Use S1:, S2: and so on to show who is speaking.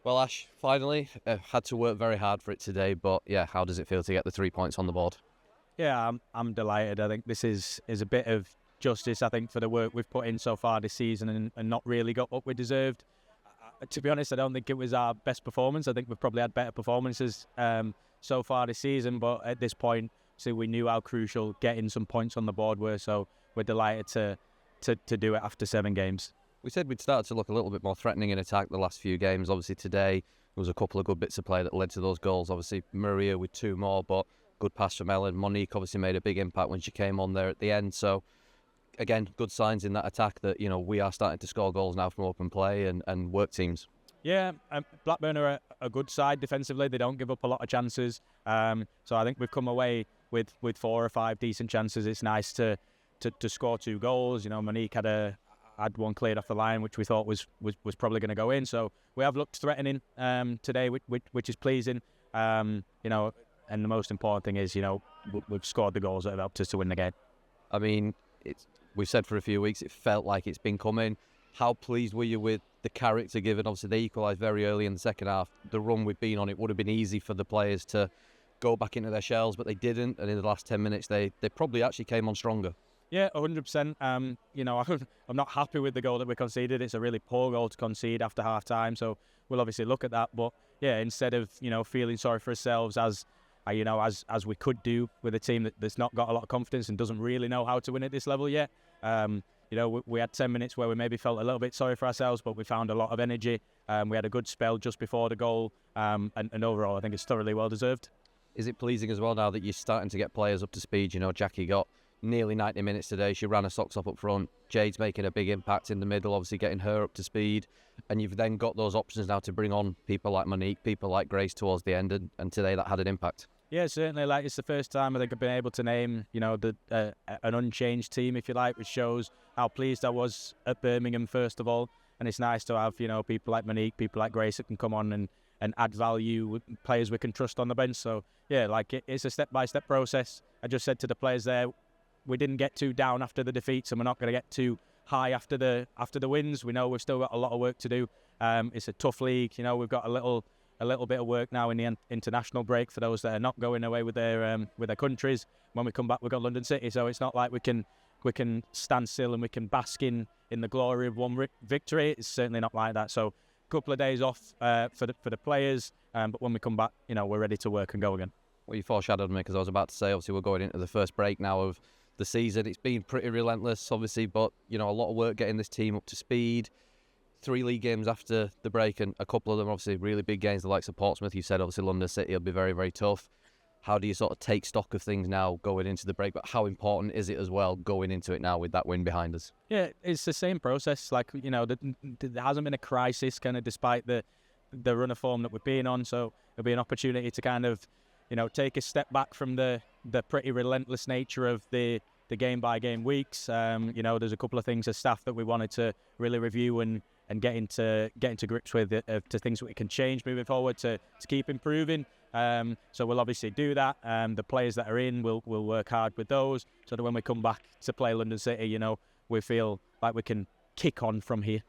S1: Well, Ash, finally, had to work very hard for it today, but yeah, how does it feel to get the 3 points on the board?
S2: Yeah, I'm delighted. I think this is a bit of justice, I think, for the work we've put in so far this season and not really got what we deserved. To be honest, I don't think it was our best performance. I think we've probably had better performances so far this season, but at this point, we knew how crucial getting some points on the board were, so we're delighted to do it after 7 games.
S1: We said we'd start to look a little bit more threatening in attack the last few games. Obviously today there was a couple of good bits of play that led to those goals. Obviously Maria with 2 more, but good pass from Ellen. Monique obviously made a big impact when she came on there at the end. So again, good signs in that attack that, we are starting to score goals now from open play and work teams.
S2: Yeah, Blackburn are a good side defensively. They don't give up a lot of chances. So I think we've come away with 4 or 5 decent chances. It's nice to score 2 goals. Monique had one cleared off the line, which we thought was probably going to go in. So we have looked threatening today, which is pleasing. And the most important thing is, we've scored the goals that have helped us to win the game.
S1: I mean, we've said for a few weeks it felt like it's been coming. How pleased were you with the character given? Obviously, they equalised very early in the second half. The run we've been on, it would have been easy for the players to go back into their shells, but they didn't. And in the last 10 minutes, they probably actually came on stronger.
S2: Yeah, 100%. I'm not happy with the goal that we conceded. It's a really poor goal to concede after half time. So we'll obviously look at that. But yeah, instead of feeling sorry for ourselves as we could do with a team that's not got a lot of confidence and doesn't really know how to win at this level yet. We had 10 minutes where we maybe felt a little bit sorry for ourselves, but we found a lot of energy. We had a good spell just before the goal, and overall, I think it's thoroughly well deserved.
S1: Is it pleasing as well now that you're starting to get players up to speed? Jackie got nearly 90 minutes today. She ran her socks off up front. Jade's making a big impact in the middle, obviously getting her up to speed. And you've then got those options now to bring on people like Monique, people like Grace towards the end, and today that had an impact.
S2: Yeah, certainly. Like, it's the first time I think I've been able to name, an unchanged team, if you like, which shows how pleased I was at Birmingham, first of all. And it's nice to have, people like Monique, people like Grace that can come on and add value, players we can trust on the bench. So, yeah, it's a step-by-step process. I just said to the players there, we didn't get too down after the defeats, and we're not going to get too high after the wins. We know we've still got a lot of work to do. It's a tough league. We've got a little bit of work now in the international break for those that are not going away with their countries. When we come back, we've got London City, so it's not like we can stand still and we can bask in the glory of one victory. It's certainly not like that. So a couple of days off for the players, but when we come back, we're ready to work and go again.
S1: Well, you foreshadowed me, because I was about to say, obviously, we're going into the first break now of the season. It's been pretty relentless, obviously, but a lot of work getting this team up to speed. 3 league games after the break, and a couple of them obviously really big games, the likes of Portsmouth. You said obviously London City will be very, very tough. How do you sort of take stock of things now going into the break, but how important is it as well going into it now with that win behind us?
S2: Yeah, it's the same process. There hasn't been a crisis kind of despite the run of form that we've been on, so it'll be an opportunity to kind of take a step back from the pretty relentless nature of the game by game weeks. There's a couple of things as staff that we wanted to really review and get into grips with, to things that we can change moving forward to keep improving. So we'll obviously do that. The players that are in, we'll work hard with those, so that when we come back to play London City, we feel like we can kick on from here.